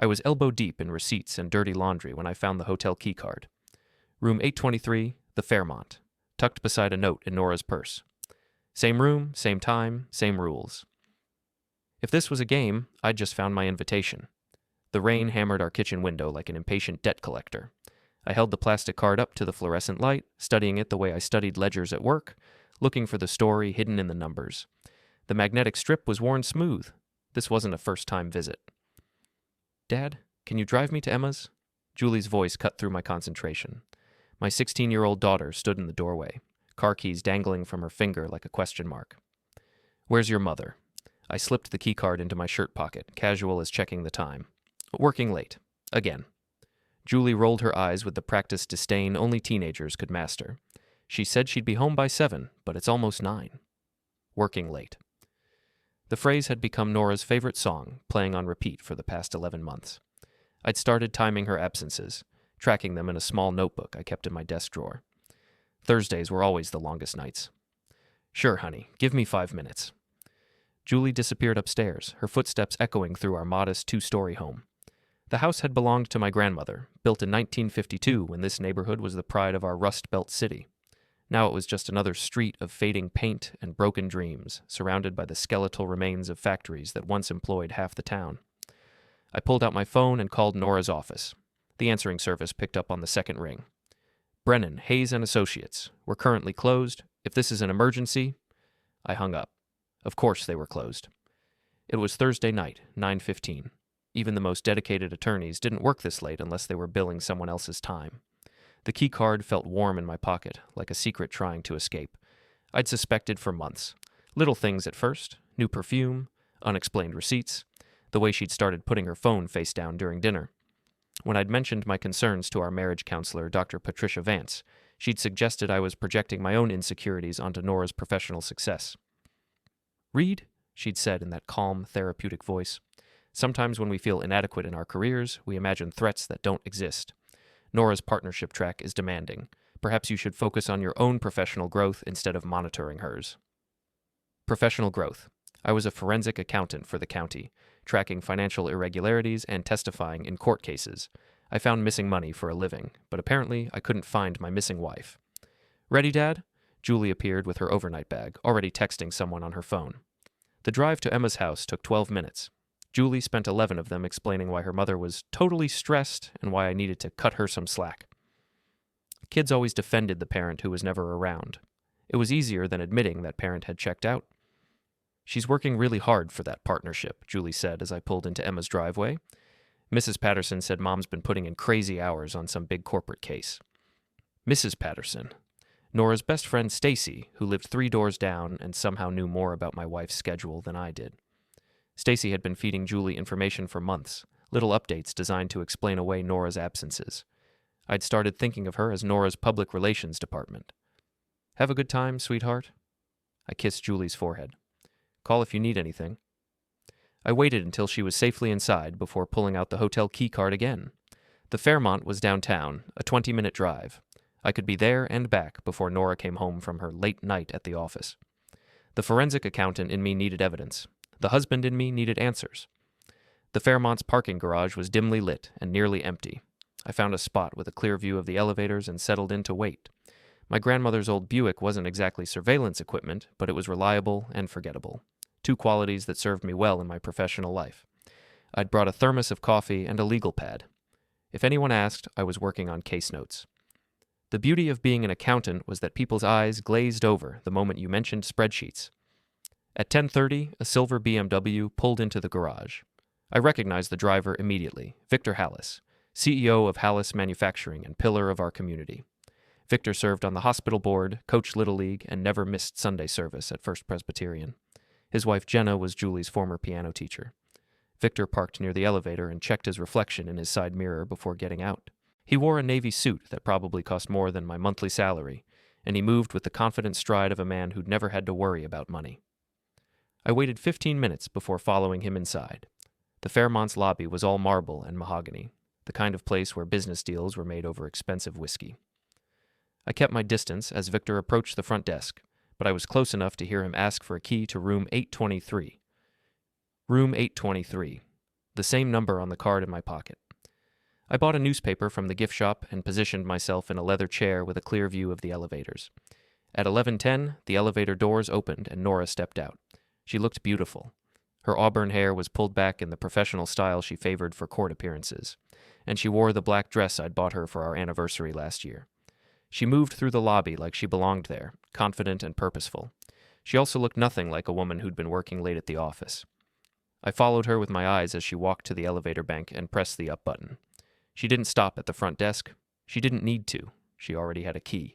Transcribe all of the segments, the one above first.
I was elbow deep in receipts and dirty laundry when I found the hotel keycard. Room 823, the Fairmont, tucked beside a note in Nora's purse. Same room, same time, same rules. If this was a game, I'd just found my invitation. The rain hammered our kitchen window like an impatient debt collector. I held the plastic card up to the fluorescent light, studying it the way I studied ledgers at work, looking for the story hidden in the numbers. The magnetic strip was worn smooth. This wasn't a first-time visit. "Dad, can you drive me to Emma's?" Julie's voice cut through my concentration. My 16-year-old daughter stood in the doorway, car keys dangling from her finger like a question mark. "Where's your mother?" I slipped the keycard into my shirt pocket, casual as checking the time. "Working late. Again." Julie rolled her eyes with the practiced disdain only teenagers could master. She said she'd be home by 7, but it's almost 9. Working late. The phrase had become Nora's favorite song, playing on repeat for the past 11 months. I'd started timing her absences, tracking them in a small notebook I kept in my desk drawer. Thursdays were always the longest nights. "Sure, honey, give me 5 minutes." Julie disappeared upstairs, her footsteps echoing through our modest 2-story home. The house had belonged to my grandmother, built in 1952 when this neighborhood was the pride of our Rust Belt city. Now it was just another street of fading paint and broken dreams, surrounded by the skeletal remains of factories that once employed half the town. I pulled out my phone and called Nora's office. The answering service picked up on the second ring. "Brennan, Hayes & Associates. We're currently closed. If this is an emergency..." I hung up. Of course they were closed. It was Thursday night, 9:15. Even the most dedicated attorneys didn't work this late unless they were billing someone else's time. The key card felt warm in my pocket, like a secret trying to escape. I'd suspected for months. Little things at first, new perfume, unexplained receipts, the way she'd started putting her phone face down during dinner. When I'd mentioned my concerns to our marriage counselor, Dr. Patricia Vance, she'd suggested I was projecting my own insecurities onto Nora's professional success. "Reid," she'd said in that calm, therapeutic voice, "sometimes when we feel inadequate in our careers, we imagine threats that don't exist. Nora's partnership track is demanding. Perhaps you should focus on your own professional growth instead of monitoring hers." Professional growth. I was a forensic accountant for the county, tracking financial irregularities and testifying in court cases. I found missing money for a living, but apparently I couldn't find my missing wife. "Ready, Dad?" Julie appeared with her overnight bag, already texting someone on her phone. The drive to Emma's house took 12 minutes. Julie spent 11 of them explaining why her mother was totally stressed and why I needed to cut her some slack. Kids always defended the parent who was never around. It was easier than admitting that parent had checked out. "She's working really hard for that partnership," Julie said as I pulled into Emma's driveway. "Mrs. Patterson said Mom's been putting in crazy hours on some big corporate case." Mrs. Patterson. Nora's best friend Stacy, who lived 3 doors down and somehow knew more about my wife's schedule than I did. Stacy had been feeding Julie information for months, little updates designed to explain away Nora's absences. I'd started thinking of her as Nora's public relations department. "Have a good time, sweetheart?" I kissed Julie's forehead. "Call if you need anything." I waited until she was safely inside before pulling out the hotel key card again. The Fairmont was downtown, a 20-minute drive. I could be there and back before Nora came home from her late night at the office. The forensic accountant in me needed evidence. The husband in me needed answers. The Fairmont's parking garage was dimly lit and nearly empty. I found a spot with a clear view of the elevators and settled in to wait. My grandmother's old Buick wasn't exactly surveillance equipment, but it was reliable and forgettable. 2 qualities that served me well in my professional life. I'd brought a thermos of coffee and a legal pad. If anyone asked, I was working on case notes. The beauty of being an accountant was that people's eyes glazed over the moment you mentioned spreadsheets. At 10:30, a silver BMW pulled into the garage. I recognized the driver immediately, Victor Hallis, CEO of Hallis Manufacturing and pillar of our community. Victor served on the hospital board, coached Little League, and never missed Sunday service at First Presbyterian. His wife Jenna was Julie's former piano teacher. Victor parked near the elevator and checked his reflection in his side mirror before getting out. He wore a navy suit that probably cost more than my monthly salary, and he moved with the confident stride of a man who'd never had to worry about money. I waited 15 minutes before following him inside. The Fairmont's lobby was all marble and mahogany, the kind of place where business deals were made over expensive whiskey. I kept my distance as Victor approached the front desk, but I was close enough to hear him ask for a key to room 823. Room 823. the same number on the card in my pocket. I bought a newspaper from the gift shop and positioned myself in a leather chair with a clear view of the elevators. At 11:10, the elevator doors opened and Nora stepped out. She looked beautiful. Her auburn hair was pulled back in the professional style she favored for court appearances, and she wore the black dress I'd bought her for our anniversary last year. She moved through the lobby like she belonged there, confident and purposeful. She also looked nothing like a woman who'd been working late at the office. I followed her with my eyes as she walked to the elevator bank and pressed the up button. She didn't stop at the front desk. She didn't need to. She already had a key.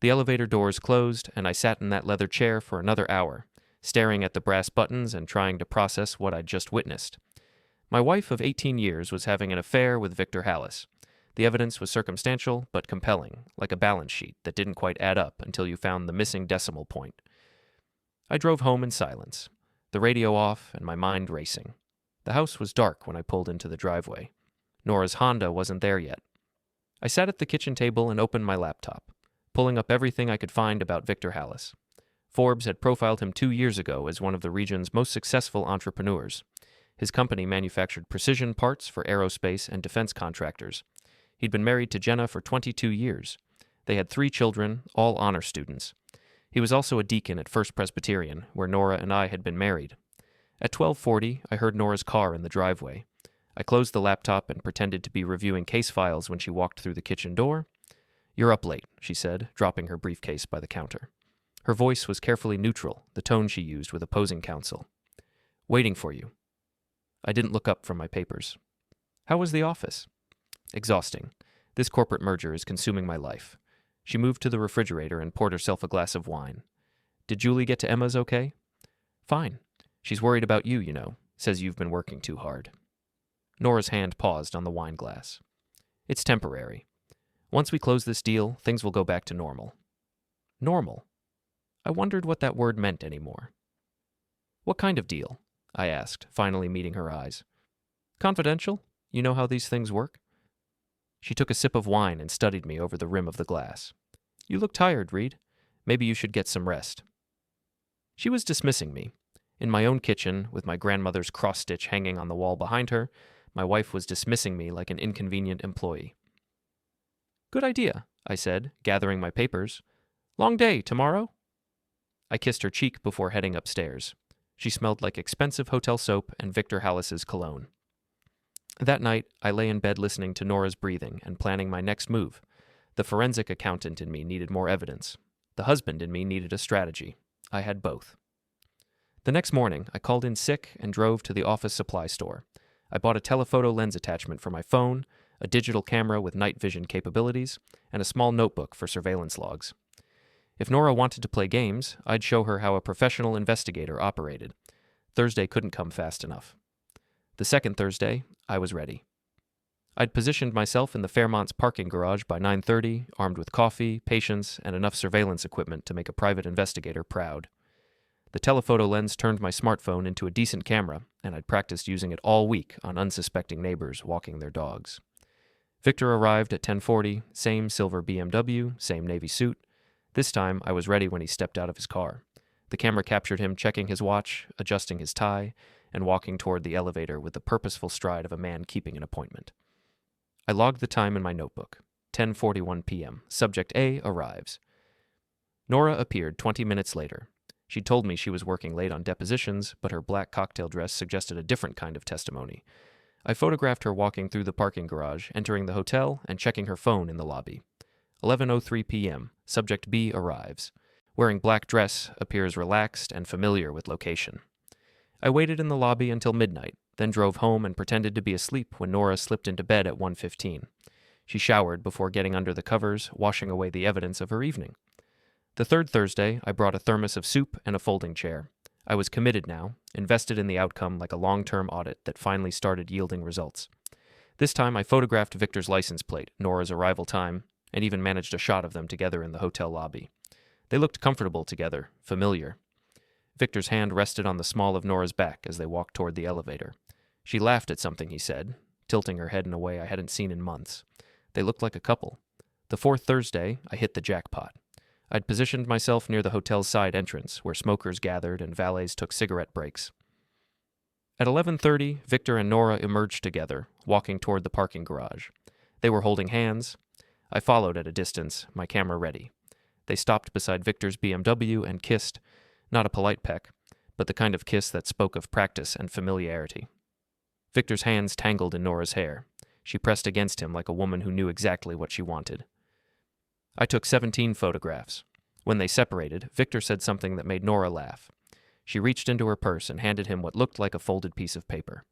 The elevator doors closed, and I sat in that leather chair for another hour, staring at the brass buttons and trying to process what I'd just witnessed. My wife of 18 years was having an affair with Victor Hallis. The evidence was circumstantial but compelling, like a balance sheet that didn't quite add up until you found the missing decimal point. I drove home in silence, the radio off and my mind racing. The house was dark when I pulled into the driveway. Nora's Honda wasn't there yet. I sat at the kitchen table and opened my laptop, pulling up everything I could find about Victor Hallis. Forbes had profiled him 2 years ago as one of the region's most successful entrepreneurs. His company manufactured precision parts for aerospace and defense contractors. He'd been married to Jenna for 22 years. They had 3 children, all honor students. He was also a deacon at First Presbyterian, where Nora and I had been married. At 12:40, I heard Nora's car in the driveway. I closed the laptop and pretended to be reviewing case files when she walked through the kitchen door. "You're up late," she said, dropping her briefcase by the counter. Her voice was carefully neutral, the tone she used with opposing counsel. "Waiting for you." I didn't look up from my papers. "How was the office?" "Exhausting. This corporate merger is consuming my life." She moved to the refrigerator and poured herself a glass of wine. "Did Julie get to Emma's okay?" "Fine. She's worried about you, you know. Says you've been working too hard." Nora's hand paused on the wine glass. "It's temporary. Once we close this deal, things will go back to normal." Normal? I wondered what that word meant anymore. "What kind of deal?" I asked, finally meeting her eyes. "Confidential? You know how these things work?" She took a sip of wine and studied me over the rim of the glass. "You look tired, Reid. Maybe you should get some rest." She was dismissing me. In my own kitchen, with my grandmother's cross-stitch hanging on the wall behind her, my wife was dismissing me like an inconvenient employee. "Good idea," I said, gathering my papers. "Long day tomorrow?" I kissed her cheek before heading upstairs. She smelled like expensive hotel soap and Victor Hallis's cologne. That night, I lay in bed listening to Nora's breathing and planning my next move. The forensic accountant in me needed more evidence. The husband in me needed a strategy. I had both. The next morning, I called in sick and drove to the office supply store. I bought a telephoto lens attachment for my phone, a digital camera with night vision capabilities, and a small notebook for surveillance logs. If Nora wanted to play games, I'd show her how a professional investigator operated. Thursday couldn't come fast enough. The second Thursday, I was ready. I'd positioned myself in the Fairmont's parking garage by 9:30, armed with coffee, patience, and enough surveillance equipment to make a private investigator proud. The telephoto lens turned my smartphone into a decent camera, and I'd practiced using it all week on unsuspecting neighbors walking their dogs. Victor arrived at 10:40, same silver BMW, same navy suit. This time, I was ready when he stepped out of his car. The camera captured him checking his watch, adjusting his tie, and walking toward the elevator with the purposeful stride of a man keeping an appointment. I logged the time in my notebook. 10:41 p.m. Subject A arrives. Nora appeared 20 minutes later. She told me she was working late on depositions, but her black cocktail dress suggested a different kind of testimony. I photographed her walking through the parking garage, entering the hotel, and checking her phone in the lobby. 11:03 p.m. Subject B arrives. Wearing black dress, appears relaxed and familiar with location. I waited in the lobby until midnight, then drove home and pretended to be asleep when Nora slipped into bed at 1:15. She showered before getting under the covers, washing away the evidence of her evening. The third Thursday, I brought a thermos of soup and a folding chair. I was committed now, invested in the outcome like a long-term audit that finally started yielding results. This time I photographed Victor's license plate, Nora's arrival time, and even managed a shot of them together in the hotel lobby. They looked comfortable together, familiar. Victor's hand rested on the small of Nora's back as they walked toward the elevator. She laughed at something he said, tilting her head in a way I hadn't seen in months. They looked like a couple. The fourth Thursday, I hit the jackpot. I'd positioned myself near the hotel's side entrance, where smokers gathered and valets took cigarette breaks. At 11:30, Victor and Nora emerged together, walking toward the parking garage. They were holding hands. I followed at a distance, my camera ready. They stopped beside Victor's BMW and kissed, not a polite peck, but the kind of kiss that spoke of practice and familiarity. Victor's hands tangled in Nora's hair. She pressed against him like a woman who knew exactly what she wanted. I took 17 photographs. When they separated, Victor said something that made Nora laugh. She reached into her purse and handed him what looked like a folded piece of paper.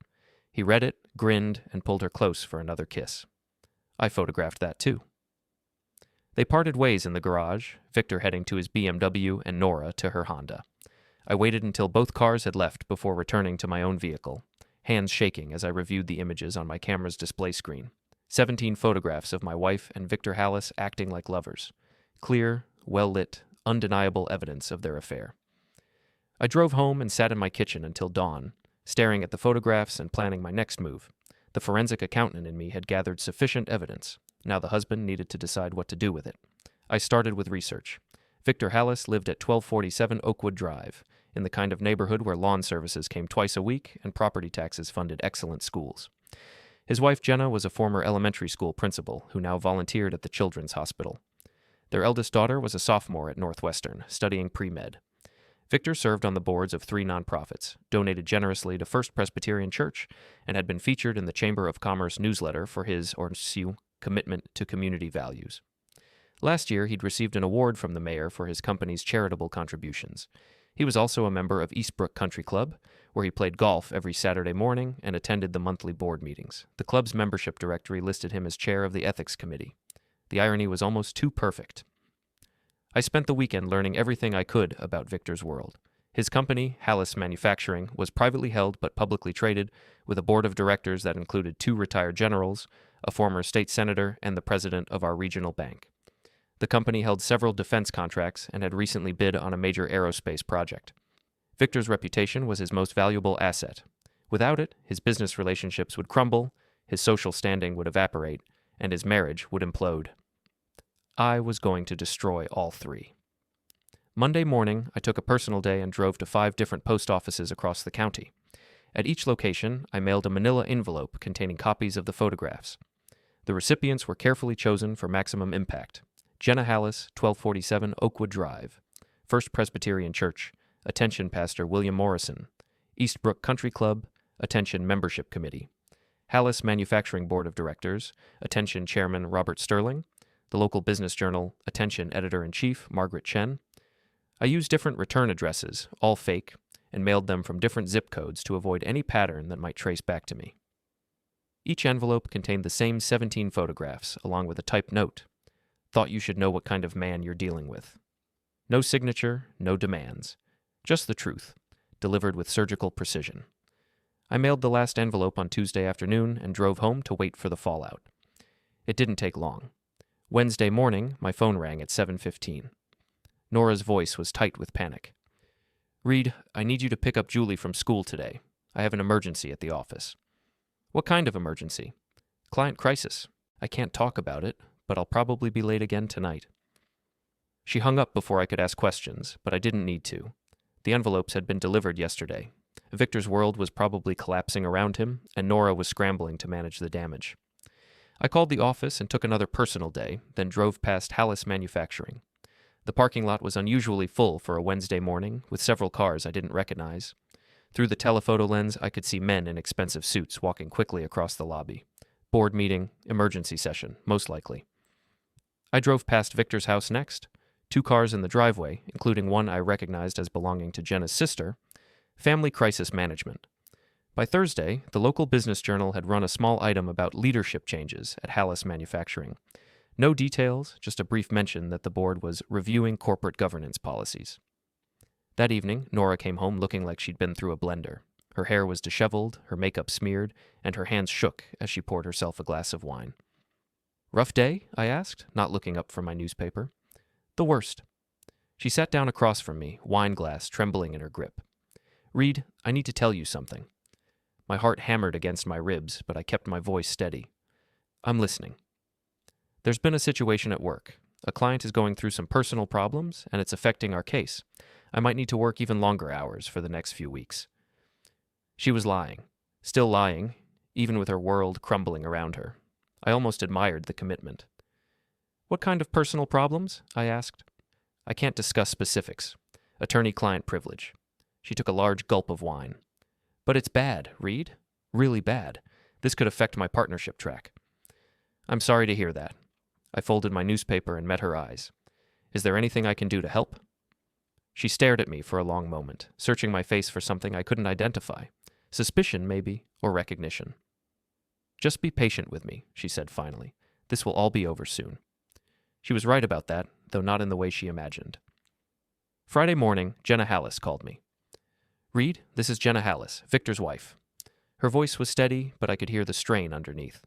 He read it, grinned, and pulled her close for another kiss. I photographed that too. They parted ways in the garage, Victor heading to his BMW and Nora to her Honda. I waited until both cars had left before returning to my own vehicle, hands shaking as I reviewed the images on my camera's display screen. 17 photographs of my wife and Victor Hallis acting like lovers. Clear, well-lit, undeniable evidence of their affair. I drove home and sat in my kitchen until dawn, staring at the photographs and planning my next move. The forensic accountant in me had gathered sufficient evidence. Now the husband needed to decide what to do with it. I started with research. Victor Hallis lived at 1247 Oakwood Drive, in the kind of neighborhood where lawn services came twice a week and property taxes funded excellent schools. His wife Jenna was a former elementary school principal who now volunteered at the Children's Hospital. Their eldest daughter was a sophomore at Northwestern, studying pre-med. Victor served on the boards of 3 nonprofits, donated generously to First Presbyterian Church, and had been featured in the Chamber of Commerce newsletter for his, or SU, commitment to community values. Last year, he'd received an award from the mayor for his company's charitable contributions. He was also a member of Eastbrook Country Club, where he played golf every Saturday morning and attended the monthly board meetings. The club's membership directory listed him as chair of the ethics committee. The irony was almost too perfect. I spent the weekend learning everything I could about Victor's world. His company, Hallis Manufacturing, was privately held but publicly traded, with a board of directors that included 2 retired generals, a former state senator, and the president of our regional bank. The company held several defense contracts and had recently bid on a major aerospace project. Victor's reputation was his most valuable asset. Without it, his business relationships would crumble, his social standing would evaporate, and his marriage would implode. I was going to destroy all 3. Monday morning, I took a personal day and drove to 5 different post offices across the county. At each location, I mailed a manila envelope containing copies of the photographs. The recipients were carefully chosen for maximum impact. Jenna Hallis, 1247 Oakwood Drive. First Presbyterian Church. Attention Pastor William Morrison. Eastbrook Country Club. Attention Membership Committee. Hallis Manufacturing Board of Directors. Attention Chairman Robert Sterling. The local business journal. Attention Editor-in-Chief Margaret Chen. I used different return addresses, all fake, and mailed them from different zip codes to avoid any pattern that might trace back to me. Each envelope contained the same 17 photographs, along with a typed note. Thought you should know what kind of man you're dealing with. No signature, no demands. Just the truth, delivered with surgical precision. I mailed the last envelope on Tuesday afternoon and drove home to wait for the fallout. It didn't take long. Wednesday morning, my phone rang at 7:15. Nora's voice was tight with panic. "Reid, I need you to pick up Julie from school today. I have an emergency at the office." "What kind of emergency?" "Client crisis. I can't talk about it, but I'll probably be late again tonight." She hung up before I could ask questions, but I didn't need to. The envelopes had been delivered yesterday. Victor's world was probably collapsing around him, and Nora was scrambling to manage the damage. I called the office and took another personal day, then drove past Hallis Manufacturing. The parking lot was unusually full for a Wednesday morning, with several cars I didn't recognize. Through the telephoto lens, I could see men in expensive suits walking quickly across the lobby. Board meeting, emergency session, most likely. I drove past Victor's house next. 2 cars in the driveway, including one I recognized as belonging to Jenna's sister. Family crisis management. By Thursday, the local business journal had run a small item about leadership changes at Hallis Manufacturing. No details, just a brief mention that the board was reviewing corporate governance policies. That evening, Nora came home looking like she'd been through a blender. Her hair was disheveled, her makeup smeared, and her hands shook as she poured herself a glass of wine. "Rough day?" I asked, not looking up from my newspaper. "The worst." She sat down across from me, wine glass trembling in her grip. "Reid, I need to tell you something." My heart hammered against my ribs, but I kept my voice steady. "I'm listening." "There's been a situation at work. A client is going through some personal problems, and it's affecting our case. I might need to work even longer hours for the next few weeks." She was lying. Still lying, even with her world crumbling around her. I almost admired the commitment. "What kind of personal problems?" I asked. "I can't discuss specifics. Attorney-client privilege." She took a large gulp of wine. "But it's bad, Reid. Really bad. This could affect my partnership track." "I'm sorry to hear that." I folded my newspaper and met her eyes. "Is there anything I can do to help?" She stared at me for a long moment, searching my face for something I couldn't identify. Suspicion, maybe, or recognition. "Just be patient with me," she said finally. "This will all be over soon." She was right about that, though not in the way she imagined. Friday morning, Jenna Hallis called me. "Reid, this is Jenna Hallis, Victor's wife." Her voice was steady, but I could hear the strain underneath.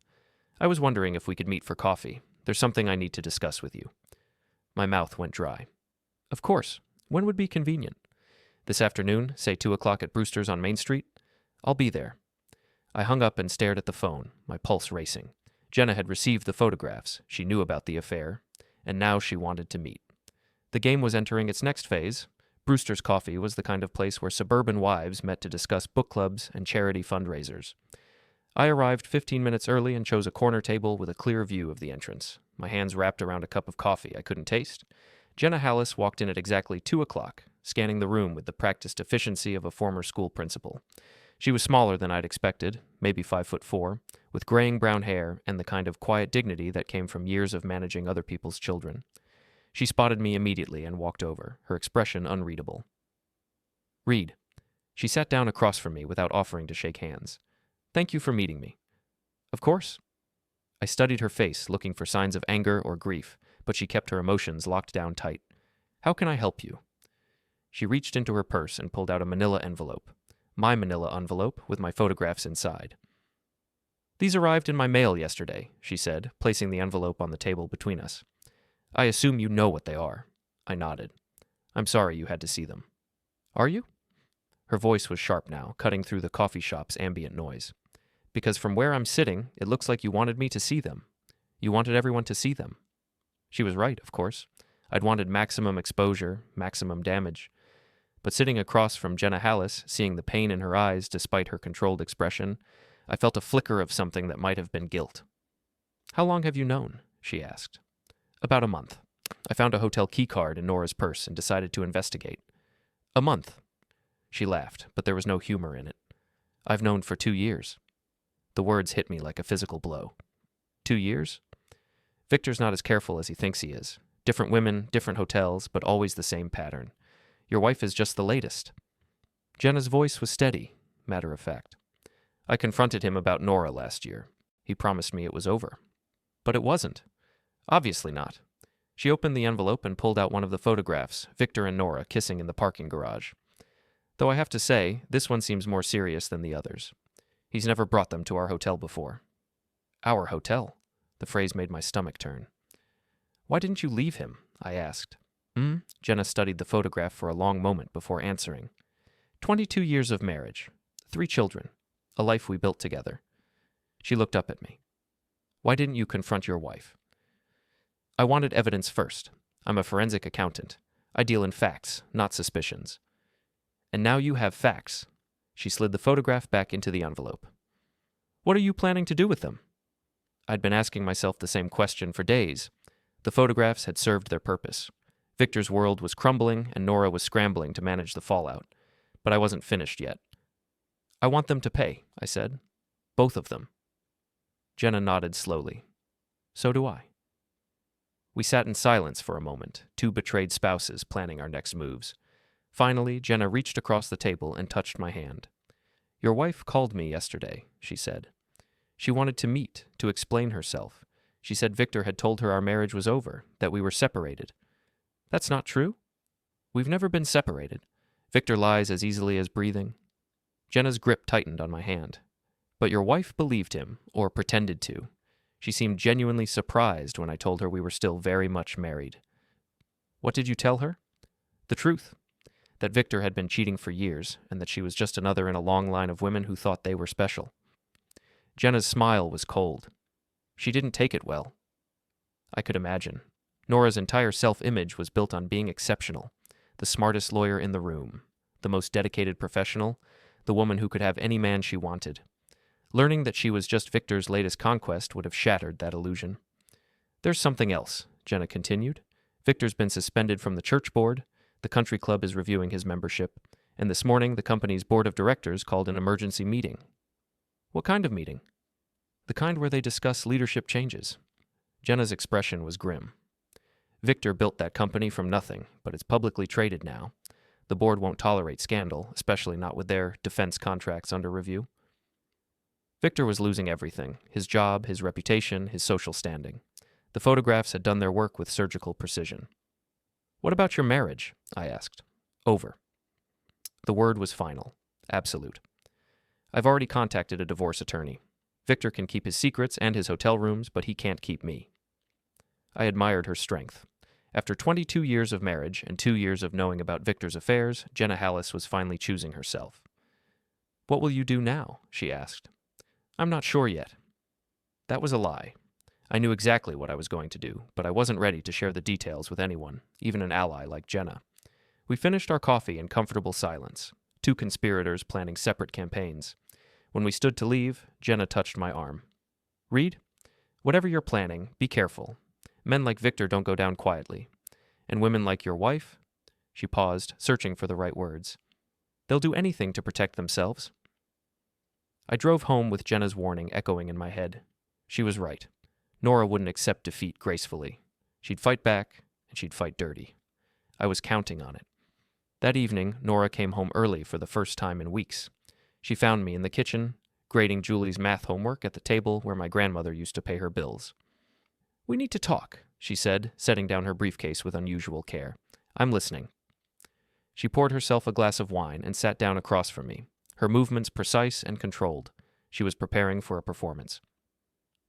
"I was wondering if we could meet for coffee. There's something I need to discuss with you." My mouth went dry. "Of course. When would be convenient?" "This afternoon, say 2 o'clock at Brewster's on Main Street?" "I'll be there." I hung up and stared at the phone, my pulse racing. Jenna had received the photographs, she knew about the affair, and now she wanted to meet. The game was entering its next phase. Brewster's Coffee was the kind of place where suburban wives met to discuss book clubs and charity fundraisers. I arrived 15 minutes early and chose a corner table with a clear view of the entrance, my hands wrapped around a cup of coffee I couldn't taste. Jenna Hallis walked in at exactly 2 o'clock, scanning the room with the practiced efficiency of a former school principal. She was smaller than I'd expected, maybe 5'4", with graying brown hair and the kind of quiet dignity that came from years of managing other people's children. She spotted me immediately and walked over, her expression unreadable. "Reid." She sat down across from me without offering to shake hands. "Thank you for meeting me." "Of course." I studied her face, looking for signs of anger or grief, but she kept her emotions locked down tight. "How can I help you?" She reached into her purse and pulled out a manila envelope. My manila envelope with my photographs inside. "These arrived in my mail yesterday," she said, placing the envelope on the table between us. "I assume you know what they are." I nodded. "I'm sorry you had to see them." "Are you?" Her voice was sharp now, cutting through the coffee shop's ambient noise. "Because from where I'm sitting, it looks like you wanted me to see them. You wanted everyone to see them." She was right, of course. I'd wanted maximum exposure, maximum damage. But sitting across from Jenna Hallis, seeing the pain in her eyes despite her controlled expression, I felt a flicker of something that might have been guilt. "How long have you known?" she asked. "About a month. I found a hotel key card in Nora's purse and decided to investigate." "A month?" She laughed, but there was no humor in it. "I've known for 2 years." The words hit me like a physical blow. 2 years? Victor's not as careful as he thinks he is. Different women, different hotels, but always the same pattern. Your wife is just the latest. Jenna's voice was steady, matter of fact. I confronted him about Nora last year. He promised me it was over. But it wasn't. Obviously not. She opened the envelope and pulled out one of the photographs, Victor and Nora kissing in the parking garage. Though I have to say, this one seems more serious than the others. He's never brought them to our hotel before. Our hotel? The phrase made my stomach turn. "Why didn't you leave him?" I asked. Jenna studied the photograph for a long moment before answering. 22 years of marriage. 3 children. A life we built together. She looked up at me. "Why didn't you confront your wife?" "I wanted evidence first. I'm a forensic accountant. I deal in facts, not suspicions." "And now you have facts." She slid the photograph back into the envelope. "What are you planning to do with them?" I'd been asking myself the same question for days. The photographs had served their purpose. Victor's world was crumbling, and Nora was scrambling to manage the fallout. But I wasn't finished yet. "I want them to pay," I said. "Both of them." Jenna nodded slowly. "So do I." We sat in silence for a moment, 2 betrayed spouses planning our next moves. Finally, Jenna reached across the table and touched my hand. "Your wife called me yesterday," she said. "She wanted to meet, to explain herself. She said Victor had told her our marriage was over, that we were separated." "That's not true." "We've never been separated. Victor lies as easily as breathing." Jenna's grip tightened on my hand. "But your wife believed him, or pretended to. She seemed genuinely surprised when I told her we were still very much married." "What did you tell her?" "The truth. That Victor had been cheating for years, and that she was just another in a long line of women who thought they were special." Jenna's smile was cold. She didn't take it well. I could imagine. Nora's entire self-image was built on being exceptional, the smartest lawyer in the room, the most dedicated professional, the woman who could have any man she wanted. Learning that she was just Victor's latest conquest would have shattered that illusion. "There's something else," Jenna continued. "Victor's been suspended from the church board, the country club is reviewing his membership, and this morning the company's board of directors called an emergency meeting." "What kind of meeting?" "The kind where they discuss leadership changes." Jenna's expression was grim. "Victor built that company from nothing, but it's publicly traded now. The board won't tolerate scandal, especially not with their defense contracts under review." Victor was losing everything: his job, his reputation, his social standing. The photographs had done their work with surgical precision. "What about your marriage?" I asked. "Over." The word was final. Absolute. "I've already contacted a divorce attorney. Victor can keep his secrets and his hotel rooms, but he can't keep me." I admired her strength. After 22 years of marriage and 2 years of knowing about Victor's affairs, Jenna Hallis was finally choosing herself. "What will you do now?" she asked. "I'm not sure yet." That was a lie. I knew exactly what I was going to do, but I wasn't ready to share the details with anyone, even an ally like Jenna. We finished our coffee in comfortable silence, two conspirators planning separate campaigns. When we stood to leave, Jenna touched my arm. "Reid, whatever you're planning, be careful. Men like Victor don't go down quietly. And women like your wife," she paused, searching for the right words, "they'll do anything to protect themselves." I drove home with Jenna's warning echoing in my head. She was right. Nora wouldn't accept defeat gracefully. She'd fight back, and she'd fight dirty. I was counting on it. That evening, Nora came home early for the first time in weeks. She found me in the kitchen, grading Julie's math homework at the table where my grandmother used to pay her bills. "We need to talk," she said, setting down her briefcase with unusual care. "I'm listening." She poured herself a glass of wine and sat down across from me, her movements precise and controlled. She was preparing for a performance.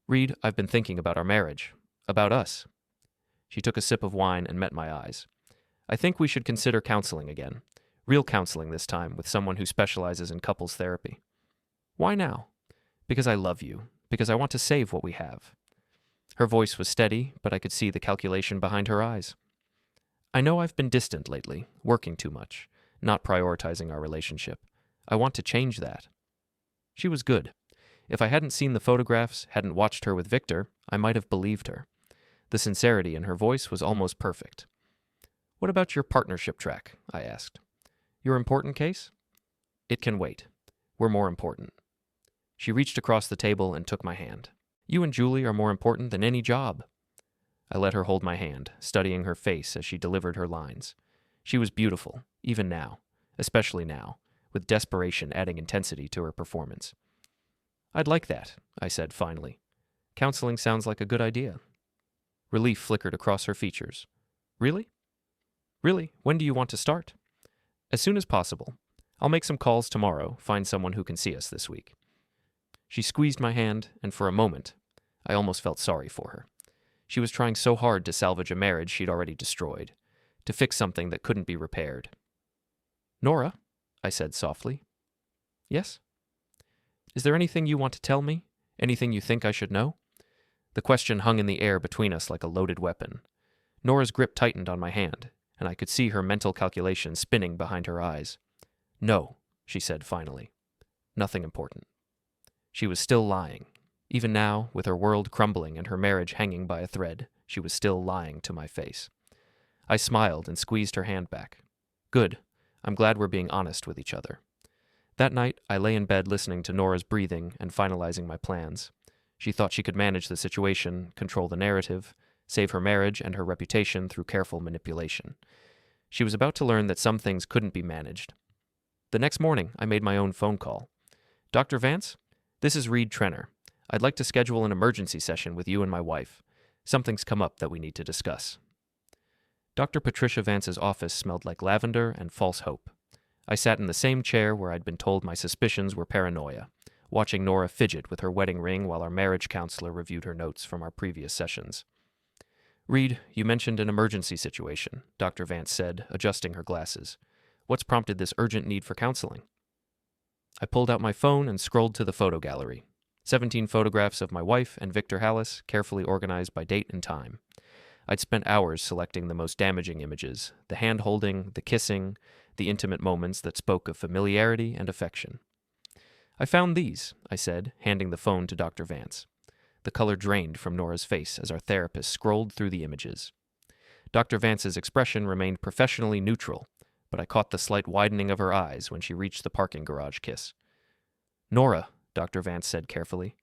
"Reid, I've been thinking about our marriage. About us." She took a sip of wine and met my eyes. "I think we should consider counseling again. Real counseling this time, with someone who specializes in couples therapy." "Why now?" "Because I love you. Because I want to save what we have." Her voice was steady, but I could see the calculation behind her eyes. "I know I've been distant lately, working too much, not prioritizing our relationship. I want to change that." She was good. If I hadn't seen the photographs, hadn't watched her with Victor, I might have believed her. The sincerity in her voice was almost perfect. "What about your partnership track?" I asked. "Your important case?" "It can wait. We're more important." She reached across the table and took my hand. "You and Julie are more important than any job." I let her hold my hand, studying her face as she delivered her lines. She was beautiful, even now, especially now, with desperation adding intensity to her performance. "I'd like that," I said finally. "Counseling sounds like a good idea." Relief flickered across her features. "Really?" "Really? When do you want to start?" "As soon as possible. I'll make some calls tomorrow, find someone who can see us this week." She squeezed my hand, and for a moment, I almost felt sorry for her. She was trying so hard to salvage a marriage she'd already destroyed, to fix something that couldn't be repaired. "Nora," I said softly. "Yes?" "Is there anything you want to tell me? Anything you think I should know?" The question hung in the air between us like a loaded weapon. Nora's grip tightened on my hand, and I could see her mental calculations spinning behind her eyes. "No," she said finally. "Nothing important." She was still lying. Even now, with her world crumbling and her marriage hanging by a thread, she was still lying to my face. I smiled and squeezed her hand back. "Good. I'm glad we're being honest with each other." That night, I lay in bed listening to Nora's breathing and finalizing my plans. She thought she could manage the situation, control the narrative, save her marriage and her reputation through careful manipulation. She was about to learn that some things couldn't be managed. The next morning, I made my own phone call. "Dr. Vance, this is Reid Trenner. I'd like to schedule an emergency session with you and my wife. Something's come up that we need to discuss." Dr. Patricia Vance's office smelled like lavender and false hope. I sat in the same chair where I'd been told my suspicions were paranoia, watching Nora fidget with her wedding ring while our marriage counselor reviewed her notes from our previous sessions. "Reid, you mentioned an emergency situation," Dr. Vance said, adjusting her glasses. "What's prompted this urgent need for counseling?" I pulled out my phone and scrolled to the photo gallery. 17 photographs of my wife and Victor Hallis, carefully organized by date and time. I'd spent hours selecting the most damaging images, the hand-holding, the kissing, the intimate moments that spoke of familiarity and affection. I found these, I said, handing the phone to Dr. Vance. The color drained from Nora's face as our therapist scrolled through the images. Dr. Vance's expression remained professionally neutral, but I caught the slight widening of her eyes when she reached the parking garage kiss. Nora, Dr. Vance said carefully,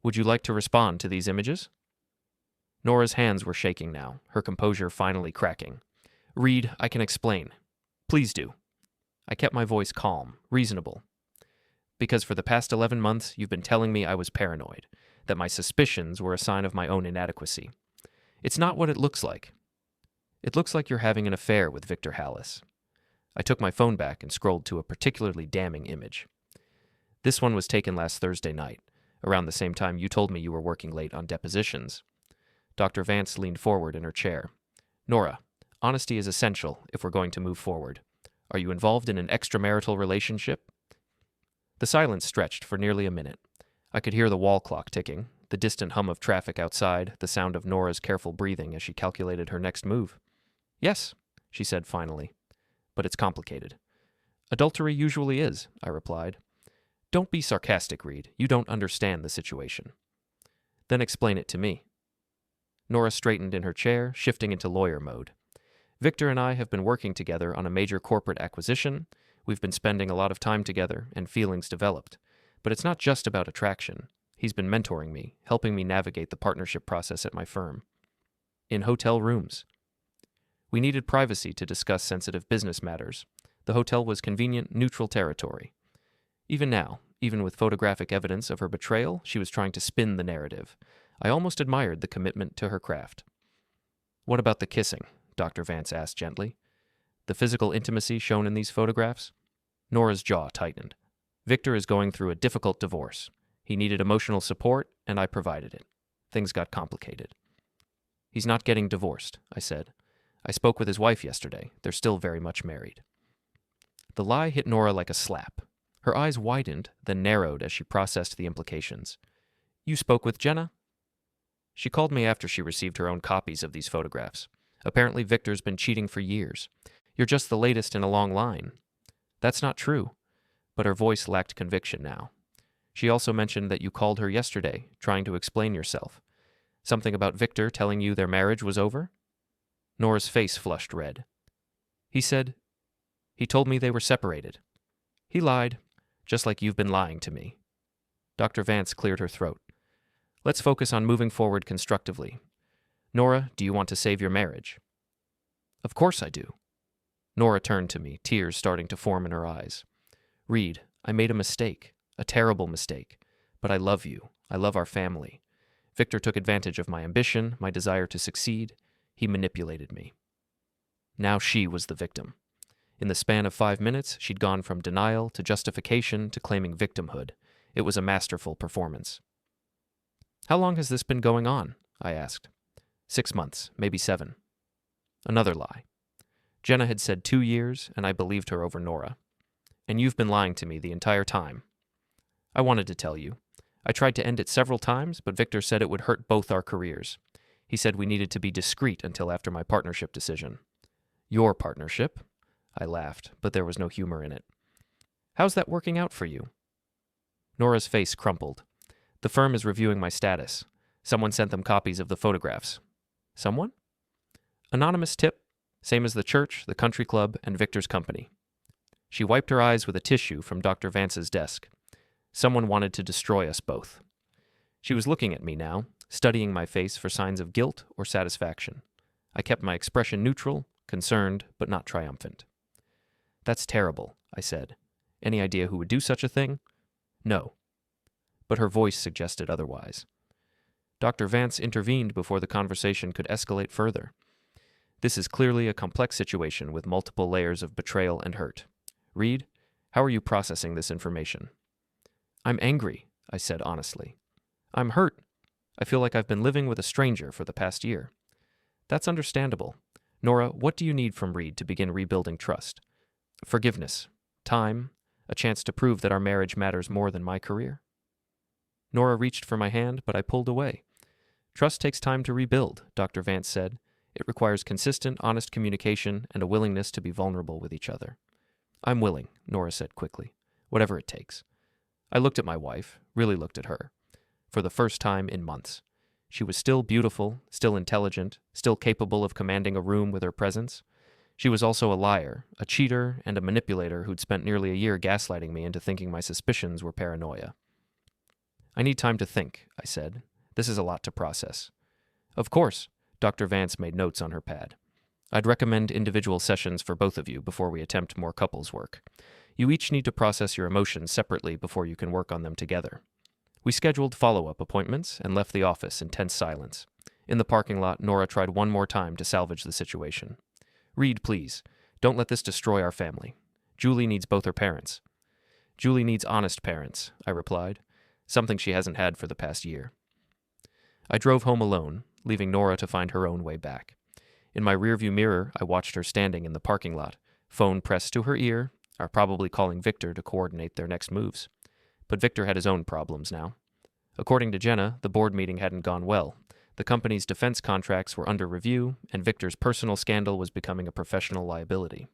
would you like to respond to these images? Nora's hands were shaking now, her composure finally cracking. Reid, I can explain. Please do. I kept my voice calm, reasonable. Because for the past 11 months, you've been telling me I was paranoid, that my suspicions were a sign of my own inadequacy. It's not what it looks like. It looks like you're having an affair with Victor Hallis. I took my phone back and scrolled to a particularly damning image. This one was taken last Thursday night, around the same time you told me you were working late on depositions. Dr. Vance leaned forward in her chair. Nora, honesty is essential if we're going to move forward. Are you involved in an extramarital relationship? The silence stretched for nearly a minute. I could hear the wall clock ticking, the distant hum of traffic outside, the sound of Nora's careful breathing as she calculated her next move. Yes, she said finally, but it's complicated. Adultery usually is, I replied. Don't be sarcastic, Reid. You don't understand the situation. Then explain it to me. Nora straightened in her chair, shifting into lawyer mode. Victor and I have been working together on a major corporate acquisition. We've been spending a lot of time together, and feelings developed. But it's not just about attraction. He's been mentoring me, helping me navigate the partnership process at my firm. In hotel rooms. We needed privacy to discuss sensitive business matters. The hotel was convenient, neutral territory. Even now, even with photographic evidence of her betrayal, she was trying to spin the narrative. I almost admired the commitment to her craft. What about the kissing? Dr. Vance asked gently. The physical intimacy shown in these photographs? Nora's jaw tightened. Victor is going through a difficult divorce. He needed emotional support, and I provided it. Things got complicated. He's not getting divorced, I said. I spoke with his wife yesterday. They're still very much married. The lie hit Nora like a slap. Her eyes widened, then narrowed as she processed the implications. You spoke with Jenna? She called me after she received her own copies of these photographs. Apparently Victor's been cheating for years. You're just the latest in a long line. That's not true. But her voice lacked conviction now. She also mentioned that you called her yesterday, trying to explain yourself. Something about Victor telling you their marriage was over? Nora's face flushed red. He told me they were separated. He lied, just like you've been lying to me. Dr. Vance cleared her throat. Let's focus on moving forward constructively. Nora, do you want to save your marriage? Of course I do. Nora turned to me, tears starting to form in her eyes. Reid, I made a mistake, a terrible mistake, but I love you. I love our family. Victor took advantage of my ambition, my desire to succeed. He manipulated me. Now she was the victim. In the span of 5 minutes, she'd gone from denial to justification to claiming victimhood. It was a masterful performance. How long has this been going on? I asked. 6 months, maybe 7. Another lie. Jenna had said 2 years, and I believed her over Nora. And you've been lying to me the entire time. I wanted to tell you. I tried to end it several times, but Victor said it would hurt both our careers. He said we needed to be discreet until after my partnership decision. Your partnership? I laughed, but there was no humor in it. How's that working out for you? Nora's face crumpled. The firm is reviewing my status. Someone sent them copies of the photographs. Someone? Anonymous tip, same as the church, the country club, and Victor's company. She wiped her eyes with a tissue from Dr. Vance's desk. Someone wanted to destroy us both. She was looking at me now, studying my face for signs of guilt or satisfaction. I kept my expression neutral, concerned, but not triumphant. That's terrible, I said. Any idea who would do such a thing? No. But her voice suggested otherwise. Dr. Vance intervened before the conversation could escalate further. This is clearly a complex situation with multiple layers of betrayal and hurt. Reid, how are you processing this information? I'm angry, I said honestly. I'm hurt. I feel like I've been living with a stranger for the past year. That's understandable. Nora, what do you need from Reid to begin rebuilding trust? Forgiveness, time, a chance to prove that our marriage matters more than my career. Nora reached for my hand, but I pulled away. Trust takes time to rebuild, Dr. Vance said. It requires consistent, honest communication and a willingness to be vulnerable with each other. I'm willing, Nora said quickly. Whatever it takes. I looked at my wife, really looked at her, for the first time in months. She was still beautiful, still intelligent, still capable of commanding a room with her presence. She was also a liar, a cheater, and a manipulator who'd spent nearly a year gaslighting me into thinking my suspicions were paranoia. I need time to think, I said. This is a lot to process. Of course, Dr. Vance made notes on her pad. I'd recommend individual sessions for both of you before we attempt more couples work. You each need to process your emotions separately before you can work on them together. We scheduled follow-up appointments and left the office in tense silence. In the parking lot, Nora tried one more time to salvage the situation. Reid, please, don't let this destroy our family. Julie needs both her parents. Julie needs honest parents, I replied, something she hasn't had for the past year. I drove home alone, leaving Nora to find her own way back. In my rearview mirror, I watched her standing in the parking lot, phone pressed to her ear, are probably calling Victor to coordinate their next moves. But Victor had his own problems now. According to Jenna, the board meeting hadn't gone well. The company's defense contracts were under review, and Victor's personal scandal was becoming a professional liability.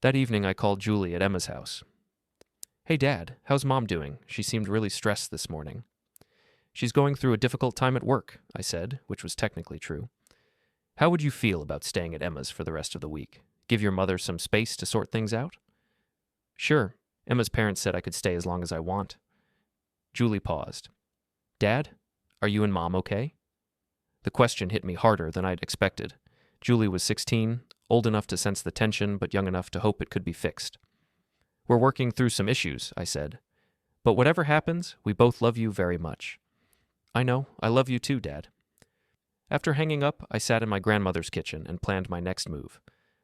That evening, I called Julie at Emma's house. Hey, Dad, how's Mom doing? She seemed really stressed this morning. She's going through a difficult time at work, I said, which was technically true. How would you feel about staying at Emma's for the rest of the week? Give your mother some space to sort things out? Sure. Emma's parents said I could stay as long as I want. Julie paused. Dad, are you and Mom okay? The question hit me harder than I'd expected. Julie was 16, old enough to sense the tension, but young enough to hope it could be fixed. We're working through some issues, I said. But whatever happens, we both love you very much. I know, I love you too, Dad. After hanging up, I sat in my grandmother's kitchen and planned my next move.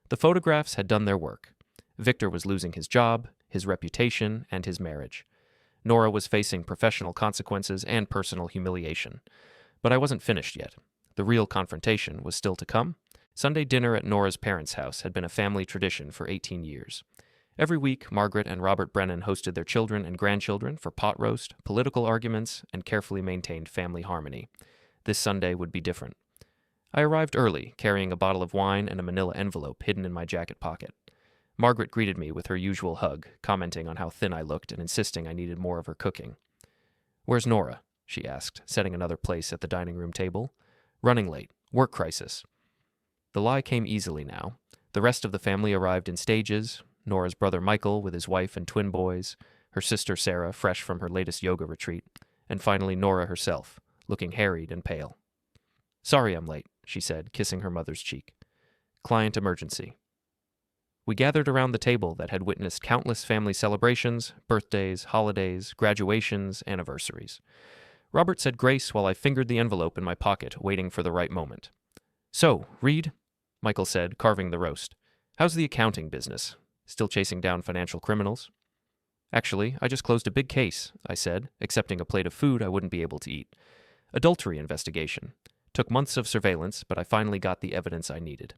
The photographs had done their work. Victor was losing his job, his reputation, and his marriage. Nora was facing professional consequences and personal humiliation. But I wasn't finished yet. The real confrontation was still to come. Sunday dinner at Nora's parents' house had been a family tradition for 18 years. Every week, Margaret and Robert Brennan hosted their children and grandchildren for pot roast, political arguments, and carefully maintained family harmony. This Sunday would be different. I arrived early, carrying a bottle of wine and a manila envelope hidden in my jacket pocket. Margaret greeted me with her usual hug, commenting on how thin I looked and insisting I needed more of her cooking. Where's Nora? She asked, setting another place at the dining room table. Running late. Work crisis. The lie came easily now. The rest of the family arrived in stages. Nora's brother Michael with his wife and twin boys, her sister Sarah fresh from her latest yoga retreat, and finally Nora herself, looking harried and pale. Sorry I'm late, she said, kissing her mother's cheek. Client emergency. We gathered around the table that had witnessed countless family celebrations, birthdays, holidays, graduations, anniversaries. Robert said grace while I fingered the envelope in my pocket, waiting for the right moment. So, Reid, Michael said, carving the roast. How's the accounting business? Still chasing down financial criminals? Actually, I just closed a big case, I said, accepting a plate of food I wouldn't be able to eat. Adultery investigation. Took months of surveillance, but I finally got the evidence I needed.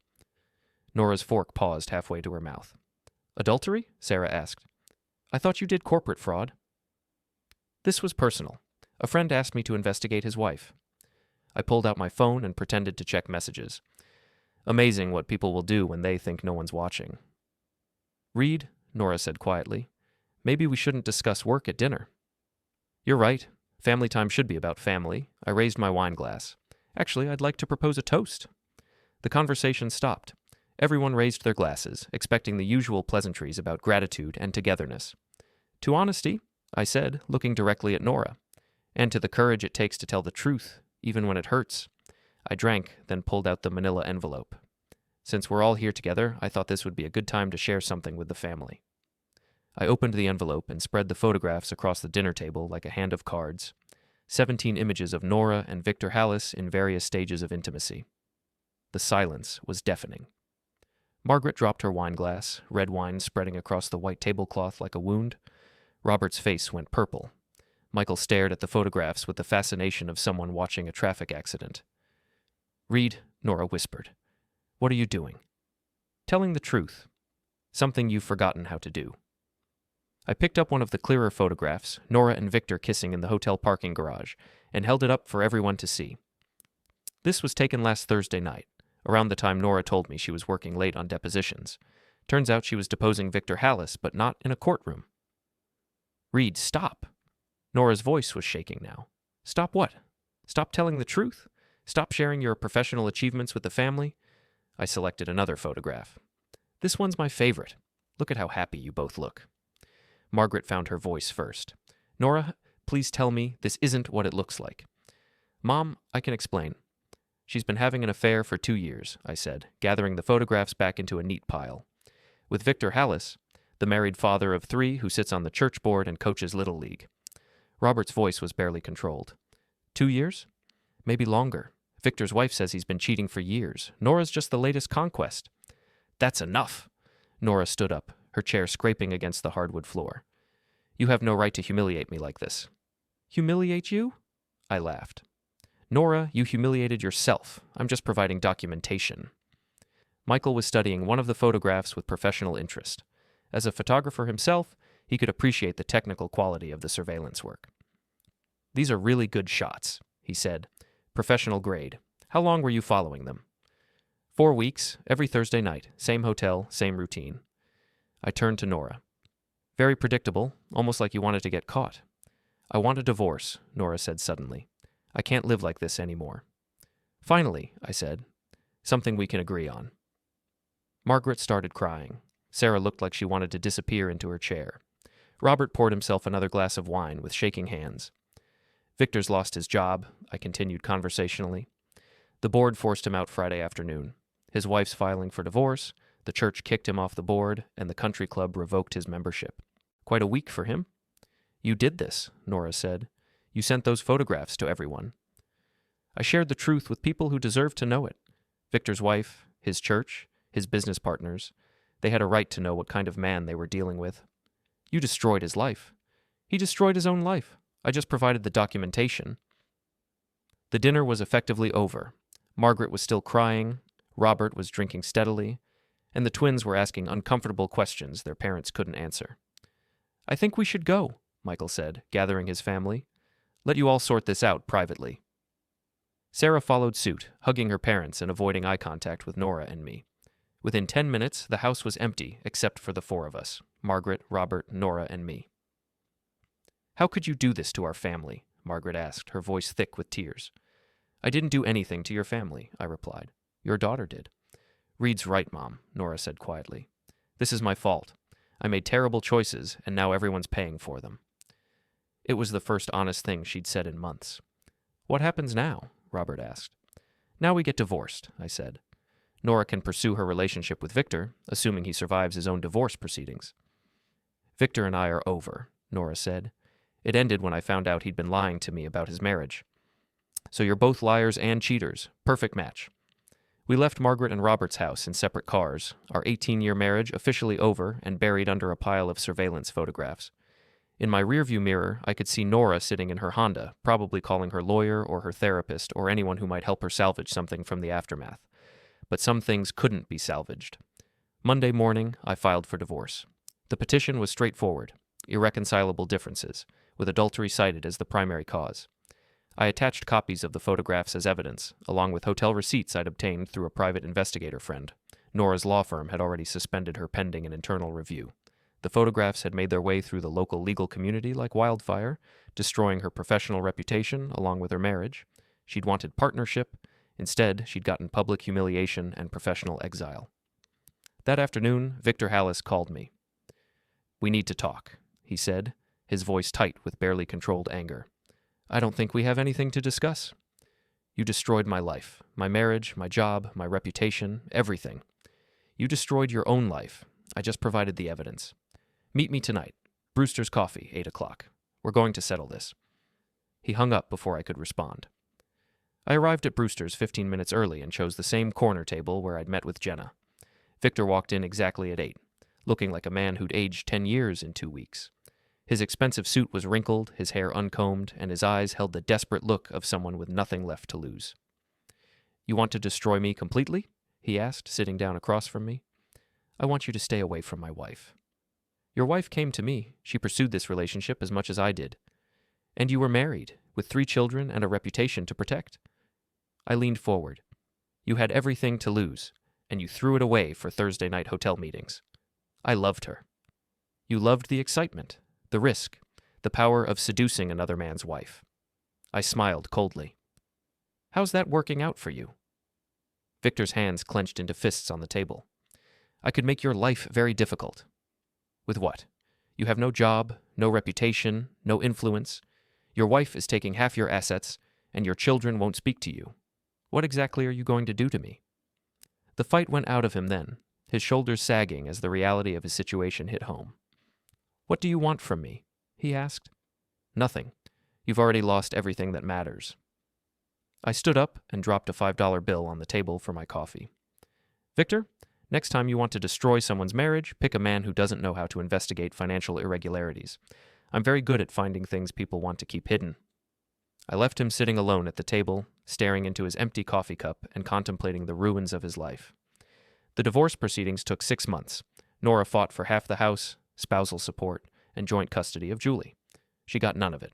Nora's fork paused halfway to her mouth. Adultery? Sarah asked. I thought you did corporate fraud. This was personal. A friend asked me to investigate his wife. I pulled out my phone and pretended to check messages. Amazing what people will do when they think no one's watching. Reid, Nora said quietly, maybe we shouldn't discuss work at dinner. You're right. Family time should be about family. I raised my wine glass. Actually, I'd like to propose a toast. The conversation stopped. Everyone raised their glasses, expecting the usual pleasantries about gratitude and togetherness. To honesty, I said, looking directly at Nora, and to the courage it takes to tell the truth, even when it hurts. I drank, then pulled out the manila envelope. Since we're all here together, I thought this would be a good time to share something with the family. I opened the envelope and spread the photographs across the dinner table like a hand of cards. 17 images of Nora and Victor Hallis in various stages of intimacy. The silence was deafening. Margaret dropped her wine glass, red wine spreading across the white tablecloth like a wound. Robert's face went purple. Michael stared at the photographs with the fascination of someone watching a traffic accident. Reid, Nora whispered. What are you doing? Telling the truth. Something you've forgotten how to do. I picked up one of the clearer photographs, Nora and Victor kissing in the hotel parking garage, and held it up for everyone to see. This was taken last Thursday night, around the time Nora told me she was working late on depositions. Turns out she was deposing Victor Hallis, but not in a courtroom. Reid, stop. Nora's voice was shaking now. Stop what? Stop telling the truth? Stop sharing your professional achievements with the family? I selected another photograph. This one's my favorite. Look at how happy you both look. Margaret found her voice first. Nora, please tell me this isn't what it looks like. Mom, I can explain. She's been having an affair for 2 years, I said, gathering the photographs back into a neat pile. With Victor Hallis, the married father of 3 who sits on the church board and coaches Little League. Robert's voice was barely controlled. 2 years? Maybe longer. Victor's wife says he's been cheating for years. Nora's just the latest conquest. That's enough. Nora stood up, her chair scraping against the hardwood floor. You have no right to humiliate me like this. Humiliate you? I laughed. Nora, you humiliated yourself. I'm just providing documentation. Michael was studying one of the photographs with professional interest. As a photographer himself, he could appreciate the technical quality of the surveillance work. These are really good shots, he said. Professional grade. How long were you following them? 4 weeks, every Thursday night, same hotel, same routine. I turned to Nora. Very predictable, almost like you wanted to get caught. I want a divorce, Nora said suddenly. I can't live like this anymore. Finally, I said, something we can agree on. Margaret started crying. Sarah looked like she wanted to disappear into her chair. Robert poured himself another glass of wine with shaking hands. Victor's lost his job, I continued conversationally. The board forced him out Friday afternoon. His wife's filing for divorce, the church kicked him off the board, and the country club revoked his membership. Quite a week for him. You did this, Nora said. You sent those photographs to everyone. I shared the truth with people who deserved to know it. Victor's wife, his church, his business partners. They had a right to know what kind of man they were dealing with. You destroyed his life. He destroyed his own life. I just provided the documentation. The dinner was effectively over. Margaret was still crying, Robert was drinking steadily, and the twins were asking uncomfortable questions their parents couldn't answer. I think we should go, Michael said, gathering his family. Let you all sort this out privately. Sarah followed suit, hugging her parents and avoiding eye contact with Nora and me. Within 10 minutes, the house was empty except for the 4 of us, Margaret, Robert, Nora, and me. How could you do this to our family? Margaret asked, her voice thick with tears. I didn't do anything to your family, I replied. Your daughter did. Reid's right, Mom, Nora said quietly. This is my fault. I made terrible choices, and now everyone's paying for them. It was the first honest thing she'd said in months. What happens now? Robert asked. Now we get divorced, I said. Nora can pursue her relationship with Victor, assuming he survives his own divorce proceedings. Victor and I are over, Nora said. It ended when I found out he'd been lying to me about his marriage. So you're both liars and cheaters. Perfect match. We left Margaret and Robert's house in separate cars, our 18-year marriage officially over and buried under a pile of surveillance photographs. In my rearview mirror, I could see Nora sitting in her Honda, probably calling her lawyer or her therapist or anyone who might help her salvage something from the aftermath. But some things couldn't be salvaged. Monday morning, I filed for divorce. The petition was straightforward, irreconcilable differences, with adultery cited as the primary cause. I attached copies of the photographs as evidence, along with hotel receipts I'd obtained through a private investigator friend. Nora's law firm had already suspended her pending an internal review. The photographs had made their way through the local legal community like wildfire, destroying her professional reputation along with her marriage. She'd wanted partnership. Instead, she'd gotten public humiliation and professional exile. That afternoon, Victor Hallis called me. We need to talk, he said, his voice tight with barely controlled anger. I don't think we have anything to discuss. You destroyed my life, my marriage, my job, my reputation, everything. You destroyed your own life. I just provided the evidence. Meet me tonight. Brewster's Coffee, 8 o'clock. We're going to settle this. He hung up before I could respond. I arrived at Brewster's 15 minutes early and chose the same corner table where I'd met with Jenna. Victor walked in exactly at 8, looking like a man who'd aged 10 years in 2 weeks. His expensive suit was wrinkled, his hair uncombed, and his eyes held the desperate look of someone with nothing left to lose. You want to destroy me completely? He asked, sitting down across from me. I want you to stay away from my wife. Your wife came to me. She pursued this relationship as much as I did. And you were married, with 3 children and a reputation to protect. I leaned forward. You had everything to lose, and you threw it away for Thursday night hotel meetings. I loved her. You loved the excitement, the risk. the power of seducing another man's wife. I smiled coldly. How's that working out for you? Victor's hands clenched into fists on the table. I could make your life very difficult. With what? You have no job, no reputation, no influence. Your wife is taking half your assets, and your children won't speak to you. What exactly are you going to do to me? The fight went out of him then, his shoulders sagging as the reality of his situation hit home. What do you want from me? He asked. Nothing. You've already lost everything that matters. I stood up and dropped a $5 bill on the table for my coffee. Victor, next time you want to destroy someone's marriage, pick a man who doesn't know how to investigate financial irregularities. I'm very good at finding things people want to keep hidden. I left him sitting alone at the table, staring into his empty coffee cup and contemplating the ruins of his life. The divorce proceedings took 6 months. Nora fought for half the house, spousal support, and joint custody of Julie. She got none of it.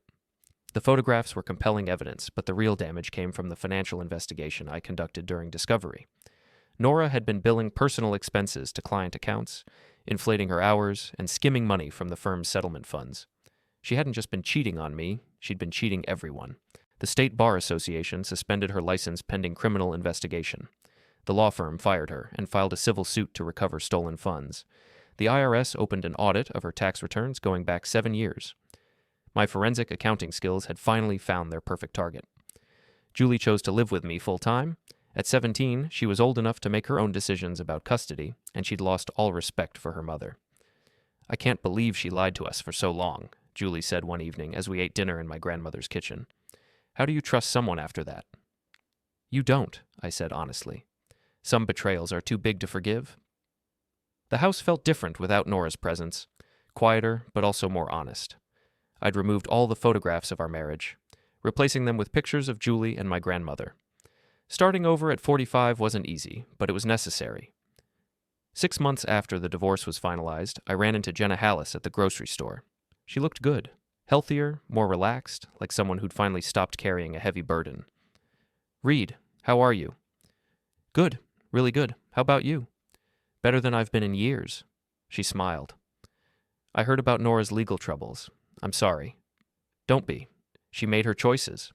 The photographs were compelling evidence, but the real damage came from the financial investigation I conducted during discovery. Nora had been billing personal expenses to client accounts, inflating her hours, and skimming money from the firm's settlement funds. She hadn't just been cheating on me, she'd been cheating everyone. The State Bar Association suspended her license pending criminal investigation. The law firm fired her and filed a civil suit to recover stolen funds. The IRS opened an audit of her tax returns going back 7 years. My forensic accounting skills had finally found their perfect target. Julie chose to live with me full-time. At 17, she was old enough to make her own decisions about custody, and she'd lost all respect for her mother. I can't believe she lied to us for so long, Julie said one evening as we ate dinner in my grandmother's kitchen. How do you trust someone after that? You don't, I said honestly. Some betrayals are too big to forgive. The house felt different without Nora's presence, quieter but also more honest. I'd removed all the photographs of our marriage, replacing them with pictures of Julie and my grandmother. Starting over at 45 wasn't easy, but it was necessary. 6 months after the divorce was finalized, I ran into Victor Hallis at the grocery store. She looked good, healthier, more relaxed, like someone who'd finally stopped carrying a heavy burden. Reid, how are you? Good, really good. How about you? Better than I've been in years. She smiled. I heard about Nora's legal troubles. I'm sorry. Don't be. She made her choices.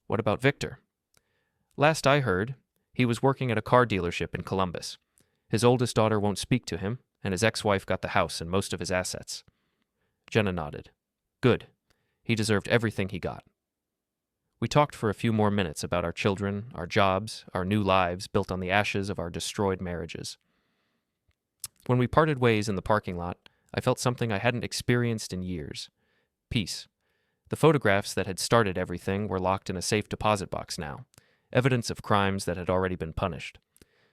What about Victor? Last I heard, he was working at a car dealership in Columbus. His oldest daughter won't speak to him, and his ex-wife got the house and most of his assets. Jenna nodded. Good. He deserved everything he got. We talked for a few more minutes about our children, our jobs, our new lives built on the ashes of our destroyed marriages. When we parted ways in the parking lot, I felt something I hadn't experienced in years. Peace. The photographs that had started everything were locked in a safe deposit box now, evidence of crimes that had already been punished.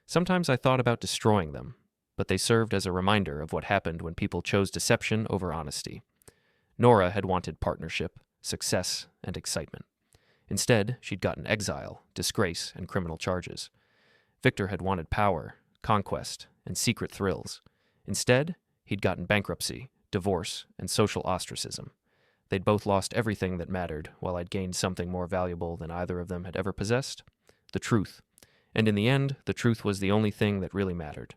Sometimes I thought about destroying them, but they served as a reminder of what happened when people chose deception over honesty. Nora had wanted partnership, success, and excitement. Instead, she'd gotten exile, disgrace, and criminal charges. Victor had wanted power, conquest, and secret thrills. Instead, he'd gotten bankruptcy, divorce, and social ostracism. They'd both lost everything that mattered, while I'd gained something more valuable than either of them had ever possessed: the truth. And in the end, the truth was the only thing that really mattered.